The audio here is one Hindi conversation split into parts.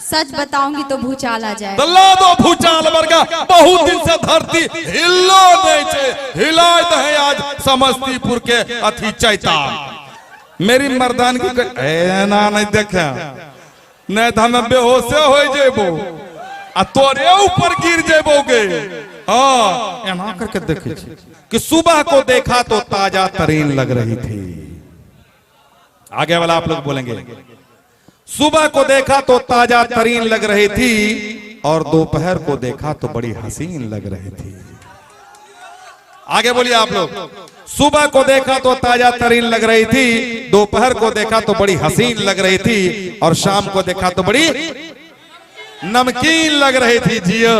सच बताऊंगी तो भूचाल आ जाए। दल्ला दो भूचाल वर्गा बहुत दिन से धरती हिलो नहीं छे, हिलात है आज समस्तीपुर के अथी चैतान। मेरी मर्दान की ना नहीं देखा नहीं तो हमें बेहोशे हो जेबो आ तोरे ऊपर गिर जेबोगे। हाँ एना करके देखे कि सुबह को देखा तो ताजा तरीन लग रही थी। आगे वाला आप लोग बोलेंगे। सुबह को देखा तो ताजा तरीन लग रही थी और दोपहर को देखा तो बड़ी हसीन लग रही थी। आगे बोलिए आप लोग। सुबह को देखा तो ताजा तरीन लग रही थी, दोपहर को देखा तो बड़ी हसीन लग रही थी और शाम को देखा तो बड़ी नमकीन लग रही थी। जियो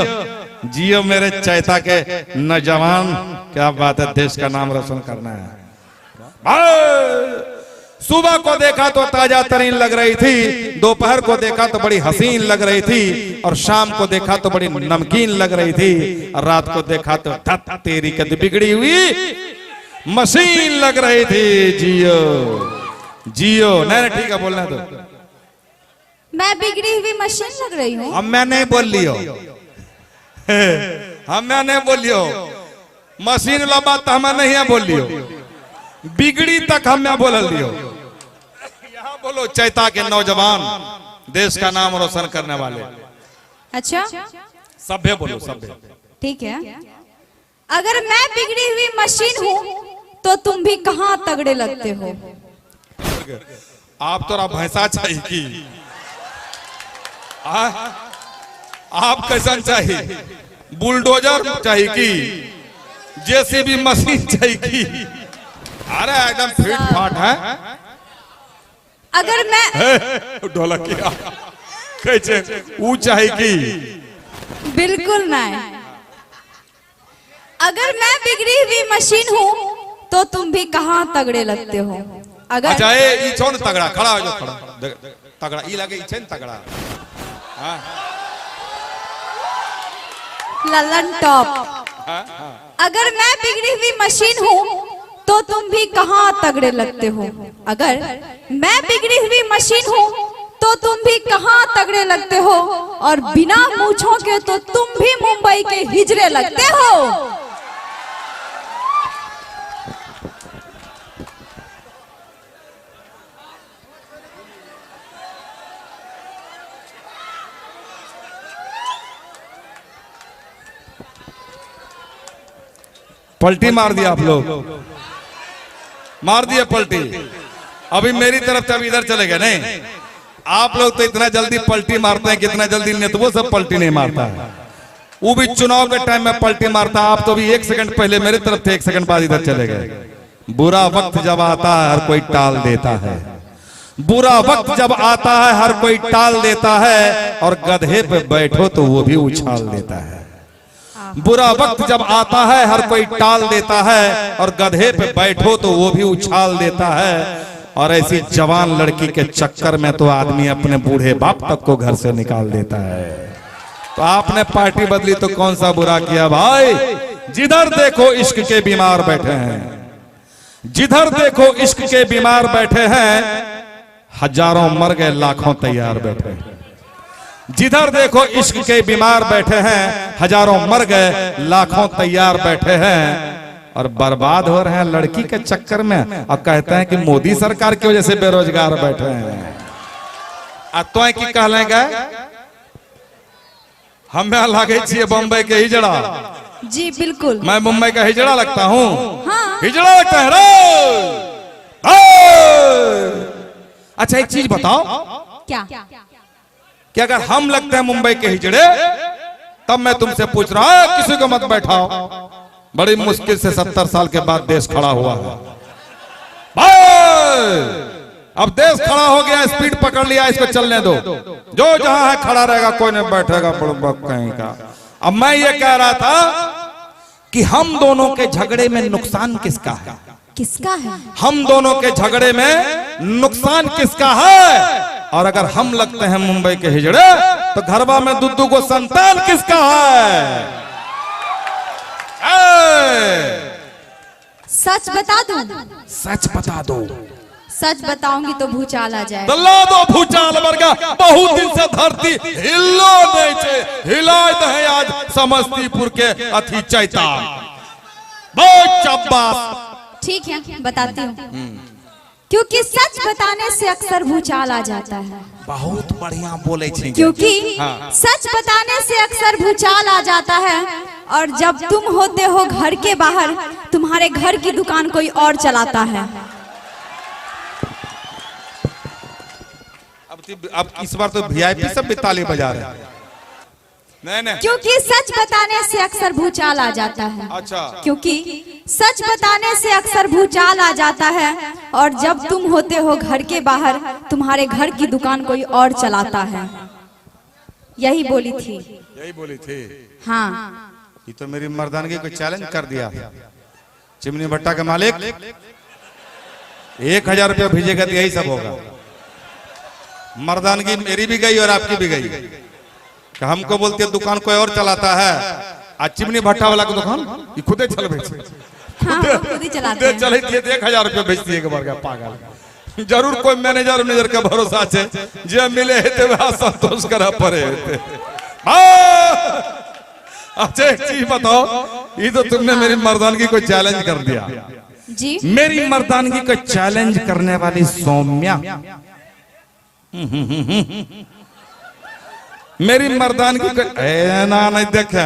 जियो मेरे चैता के नौजवान, क्या बात है, देश का नाम रोशन करना है। सुबह को देखा तो ताजा तरीन लग रही थी, दोपहर को देखा तो बड़ी हसीन लग रही थी और शाम को देखा तो बड़ी नमकीन लग रही थी और रात को देखा तो तेरी कद बिगड़ी हुई मशीन लग रही थी। जियो जियो नहीं ठीक है बोलना तो। मैं बिगड़ी हुई मशीन लग रही हूँ। हम मैं नहीं बोल लियो हम मैं नहीं बोलियो मशीन वाला बात हमें नहीं है बोल लियो, बिगड़ी तक हम मैं बोल लियो। यहाँ बोलो चैता के नौजवान, देश का नाम रोशन करने वाले। अच्छा सभ्य बोलो सभ्य। ठीक है। अगर मैं बिगड़ी हुई मशीन हूँ तो तुम भी कहाँ तगड़े लगते हो। आप तो भैंसा चाहिए की आप कैसा चाहिए, बुलडोजर चाहिए की जेसीबी मशीन चाहिए की। अरे एकदम फिट फाट है। अगर मैं ढोलकिया कैसे वो चाहिए की। बिल्कुल नहीं। अगर मैं बिगड़ी हुई मशीन हूँ तो तुम भी कहाँ तगड़े लगते हो। अगर अच्छा ये छोड़ तगड़ा खड़ा हो जाओ, खड़ा तगड़ा ई लगे ई तगड़ा। हाँ ललन टॉप। अगर मैं बिगड़ी हुई मशीन हूँ तो तुम भी कहाँ तगड़े लगते हो। अगर मैं बिगड़ी हुई मशीन हूँ तो तुम भी कहाँ तगड़े लगते हो और बिना मूंछों के तो तुम भी मुंबई के हिजड़े लगते हो। पलटी मार दिया आप लोग, मार दिया पलटी। अभी मेरी तरफ से अभी इधर चले गए। नहीं आप लोग तो इतना जल्दी पलटी मारते हैं, कितना जल्दी नेतवो सब पलटी नहीं मारता है। वो भी चुनाव के टाइम में पलटी मारता। आप तो भी 1 सेकंड पहले मेरी तरफ थे, 1 सेकंड बाद इधर चले गए। बुरा वक्त जब आता है हर कोई टाल देता है, बुरा वक्त जब आता है हर कोई टाल देता है और गधे पे बैठो तो वो भी उछाल देता है। बुरा वक्त जब आता है हर कोई टाल देता है और गधे पे बैठो तो वो भी उछाल देता है। और ऐसी जवान लड़की के चक्कर में तो आदमी अपने बूढ़े बाप तक को घर से निकाल देता है। तो आपने पार्टी बदली तो कौन सा बुरा किया भाई। जिधर देखो इश्क के बीमार बैठे हैं, जिधर देखो इश्क के बीमार बैठे हैं, हजारों मर गए लाखों तैयार बैठे हैं। जिधर देखो इश्क के बीमार बैठे हैं, हजारों मर गए लाखों तैयार बैठे हैं और बर्बाद हो रहे हैं लड़की के चक्कर में। अब कहते हैं कि मोदी सरकार की वजह से बेरोजगार बैठे हैं। तो की कहलेंगे हम लागे छे बम्बई के हिजड़ा। जी बिल्कुल, मैं मुंबई का हिजड़ा लगता हूँ। हाँ। हिजड़ा लगता है रो। अच्छा एक चीज बताओ, क्या कि अगर हम लगते हैं मुंबई के हिजड़े तब मैं तुमसे पूछ रहा हूं किसी को मत बैठाओ। बड़ी मुश्किल से 70 साल के बाद देश खड़ा हुआ है भाई। अब देश खड़ा हो गया, स्पीड पकड़ लिया, इसको चलने दो। जो जहां है खड़ा रहेगा, कोई नहीं बैठेगा कहीं का। अब मैं ये कह रहा था कि हम दोनों के झगड़े में नुकसान किसका है। किसका है? हम दोनों के झगड़े में नुकसान किसका है। और अगर हम लगते हैं मुंबई के हिजड़े तो घरवा में दुद्दू को संतान किसका है। सच बता दूं? सच बता दो। सच बताऊंगी तो भूचाल आ जाए। दल्ला दो भूचाल वर्गा बहुत दिन से धरती हिलो नहीं छे, हिलाए दे आज समस्तीपुर के अथी चैतान। बहुत शाबाश। ठीक है बताती हूँ, क्योंकि सच बताने से अक्सर भूचाल आ जाता है। बहुत बढ़िया बोले छे। क्योंकि हाँ। सच बताने से अक्सर भूचाल आ जाता है, और जब तुम होते हो घर के बाहर, तुम्हारे घर की दुकान कोई और चलाता है। अब इस बार तो वीआईपी सब भी ताली बजा रहे हैं। नहीं। क्योंकि सच बताने से अक्सर भूचाल आ जाता है। अच्छा। क्योंकि सच बताने से अक्सर भूचाल आ जाता है, और जब तुम होते हो घर के बाहर, तुम्हारे घर की दुकान कोई और चलाता है। यही बोली थी। यही बोली थी। हाँ। ये तो मेरी मर्दानगी को चैलेंज कर दिया। चिमनी भट्टा के मालिक 1000 रुपया भेजेगा तो यही सब होगा। मर्दानगी मेरी भी गई और आपकी भी गई। कि हमको बोलते हैं दुकान कोई और चलाता है, आज चिमनी भट्टा वाला की दुकान ये खुदे चल बेचे। हाँ, खुद ही चलाते हैं। चले 1000 रुपया बेचती है बार पागल। जरूर कोई मैनेजर का भरोसा है, जे मिले है वह संतोष करा पड़े। अच्छा एक चीज बताओ, ये तो तुमने मेरी मर्दानगी को चैलेंज कर दिया जी। मेरी मर्दानगी को चैलेंज करने वाली सौम्या, मेरी मर्दानगी को ना नहीं देखा,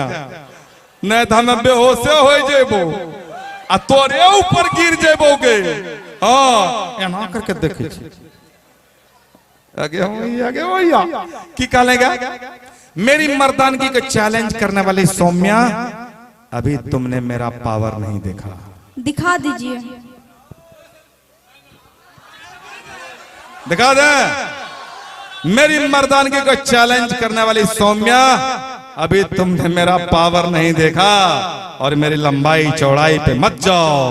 नहीं तो हमें बेहोश हो जेबो आ तोरे ऊपर गिर जेबोगे। हाँ एना करके देखे आगे भैया की कहलेगा। मेरी मर्दानगी को चैलेंज करने वाली सौम्या, अभी तुमने मेरा पावर नहीं देखा। दिखा दीजिए। दिखा दे। मेरी मर्दानगी को चैलेंज करने वाली सौम्या, अभी तुमने मेरा पावर नहीं देखा, और मेरी लंबाई चौड़ाई पे मत जाओ,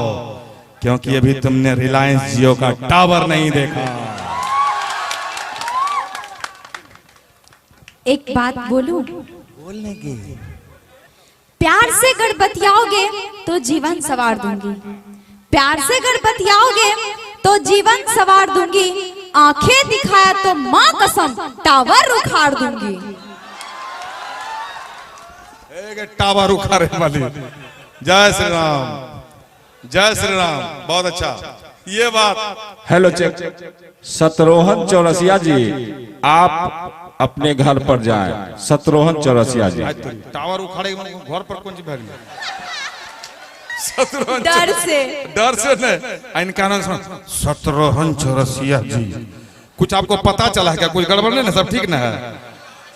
क्योंकि अभी तुमने रिलायंस जियो का टावर नहीं देखा। एक बात बोलूं? बोलने की प्यार से गड़बतियाओगे तो जीवन सवार दूंगी। प्यार से गड़बतियाओगे तो जीवन सवार दूंगी। आंखें दिखाया तो मां कसम टावर उखाड़ दूंगी। एक टावर उखाड़े वाली। जय श्री राम, जय श्री राम। बहुत अच्छा ये बात। Hello check. शत्रुघ्न चौरसिया जी, आप अपने घर पर जाएं। शत्रुघ्न चौरसिया जी। टावर उखाड़े घर पर कौन सी भारी डर से नहीं। इनका नाम शत्रुघ्न चौरसिया जी। कुछ आपको पता चला है क्या? कुछ गड़बड़ नहीं ना? सब ठीक ना है?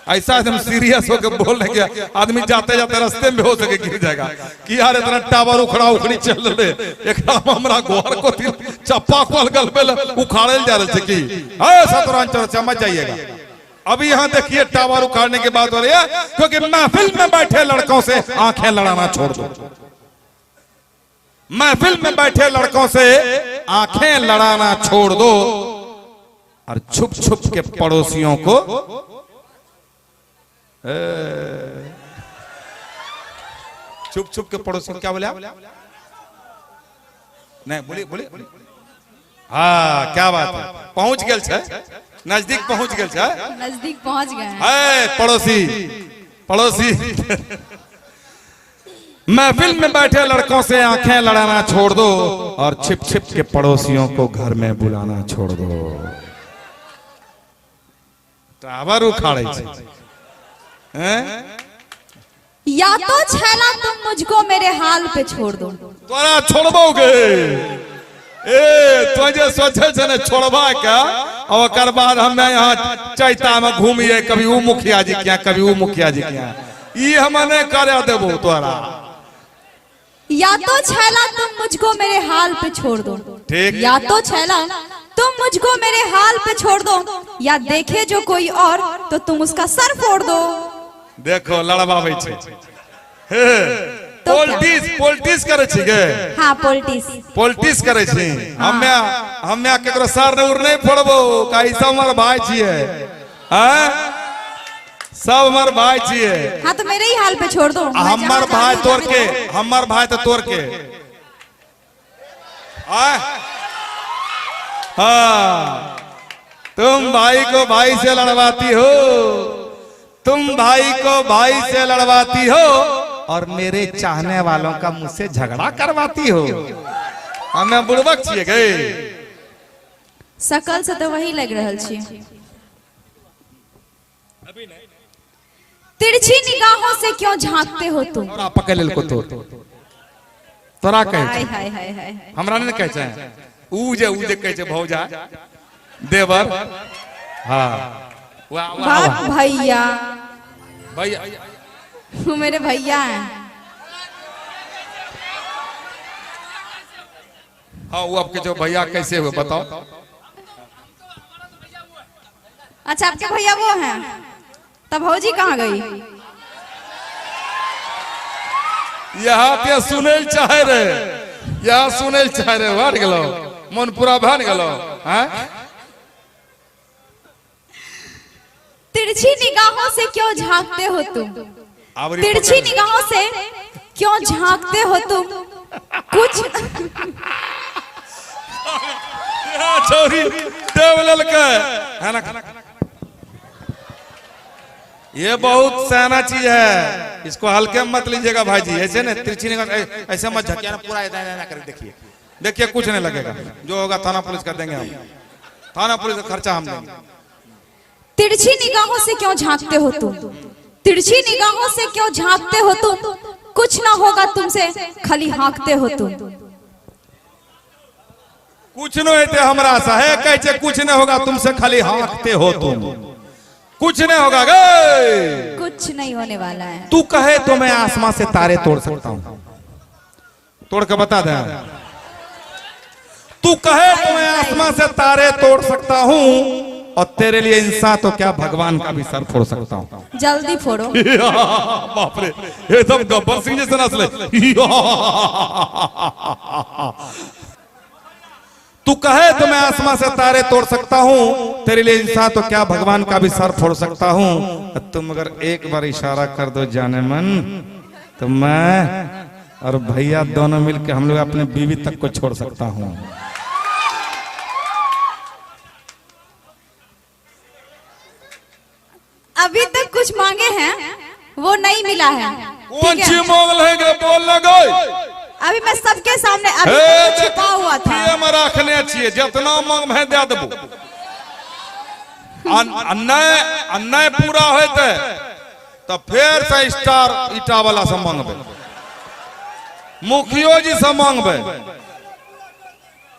ऐसा एकदम सीरियस होकर बोलने के आदमी जाते जाते रास्ते में हो सके गिर जाएगा कि यार इतना टावर उखड़ा उखड़ी चल रहे एक हमरा घर को चप्पा खोल गलबे उखाड़ल जा रहे थे कि शत्रुघ्न चौरसिया मत जाइएगा। अभी यहाँ देखिए टावर उखाड़ने के बाद हो रही है, क्योंकि महफिल में बैठे लड़कों से आंखें लड़ाना छोड़ दो। महफिल में बैठे लड़कों से आंखें लड़ाना छोड़ दो, और छुप छुप के पड़ोसियों को छुप छुप के पड़ोसियों क्या बोले आप? नहीं बोलिए बोलिए। हाँ क्या बात है, पहुंच गए छे, नजदीक पहुंच गए छे, नजदीक पहुंच गए हैं। पड़ोसी पड़ोसी महफिल में बैठे लड़कों से आंखें लड़ाना छोड़ दो, और छिप छिप के पड़ोसियों को घर में बुलाना छोड़ दो। टावर उखाड़े या तो छैला तुम मुझको मेरे हाल पे छोड़ दो। तोरा छोड़बोगे? तुझे सोचे से ने छोड़बा क्या? और कर बाद हमें यहाँ चैता में घूमिए, कभी वो मुखिया जी क्या, कभी वो मुखिया जी क्या, ये हमने कर देबो तोरा। या तो छैला तुम मुझको मेरे हाल पे छोड़ दो। ठीक। या तो छैला तुम मुझको मेरे हाल पे छोड़ दो, या देखे जो कोई और तो तुम उसका सर फोड़ दो। देखो लड़बाबै छे। तो पोल्टिस करे छी गे। हाँ पोल्टिस करे छी। हम्मे केकरो सर ने उड़ नहीं फोड़बो, काई सब हमर भाई छिए। हैं सब हमर भाई छिए। हाँ तो मेरे ही हाल पे छोड़ दो। हमर भाई तोड़ के, हमर भाई तो तोड़ के हाँ, तुम भाई को भाई से लड़वाती हो, तुम भाई को भाई से लड़वाती हो और मेरे चाहने वालों का मुझसे झगड़ा करवाती हो। हमें बुड़बक छिए गए। सकल से तो वही लग रहल छी। तिरछी निगाहों से क्यों झांकते हो तुम? तोरा पकड़ लेल को तोरा कहे हाय हाय हाय हाय। हमरा ने कहे छै ऊजे कहे छै भौजा देवर। हाँ वाह वाह वाह भैया, भैया वो मेरे भैया हैं। हाँ वो आपके जो भैया कैसे हुए बताओ। अच्छा आपके भैया वो हैं, तब भौजी कहाँ गई? यहाँ पे सुनेल चाहे रे, यहाँ सुनेल चाहे रे, बढ़ गलो मन पूरा भन गलो। हाँ तिरछी निगाहों से क्यों झांकते हो तुम? आवरी तिरछी निगाहों से क्यों झांकते हो तुम? कुछ छोरी देवलल के है ना। ये बहुत सयाना चीज है, इसको हल्के में मत लीजिएगा भाई जी। ऐसे ना तिरछी निगाह ऐसे मत झकिया ना, पूरा ऐसा कर देखिए, देखिए कुछ नहीं लगेगा। जो होगा थाना पुलिस कर देंगे हम, थाना पुलिस का खर्चा हम देंगे। तिरछी निगाहों से क्यों झांकते हो तुम? तिरछी निगाहों से क्यों झांकते हो तुम? कुछ ना होगा तुमसे, खाली हाँकते हो तुम। कुछ नहीं होते हमरा सा है, कहे कुछ नहीं होगा तुमसे, खाली हाँकते हो तुम। कुछ नहीं होगा गे, कुछ नहीं होने वाला है। तू कहे तो मैं आसमां से तारे तोड़ सकता हूं, तोड़ के बता दे। तू कहे तो मैं आसमां से तारे तोड़ सकता हूं, और तेरे लिए इंसान तो क्या भगवान का भी सर फोड़ सकता हूं। जल्दी फोड़ो। बाप रे, एकदम गब्बर सिंह जैसे नस्ल। तू कहे तो मैं आसमां से तारे तोड़ सकता हूं, तेरे लिए इंसान तो क्या भगवान का भी सर फोड़ सकता हूं। तुम अगर एक बार इशारा कर दो जाने मन, तो मैं और भैया दोनों मिलकर हम लोग अपने बीवी तक को छोड़ सकता हूं। अभी तक कुछ मांगे हैं, वो नहीं मिला है। कौन सी मांग लेंगे बोल लगे। अभी मैं सबके सामने, अभी तो छुपा हुआ था। रखने चाहिए, जितना मांग मैं दे देबो। अन्याय पूरा होते तो फिर से स्टार ईटा वाला से मांगबे, मुखियो जी से मांगबे।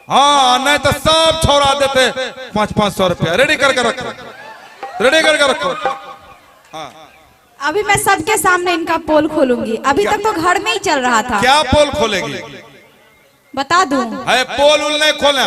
हाँ नहीं तो सब छोड़ा देते 500-500 रुपया। रेडी करके रखो, रेडी करके रखो। हाँ अभी मैं सबके सामने इनका पोल खोलूंगी। अभी तक तो घर में ही चल रहा था। क्या पोल खोलेगी? बता दूं? है पोल उल नहीं खोलना।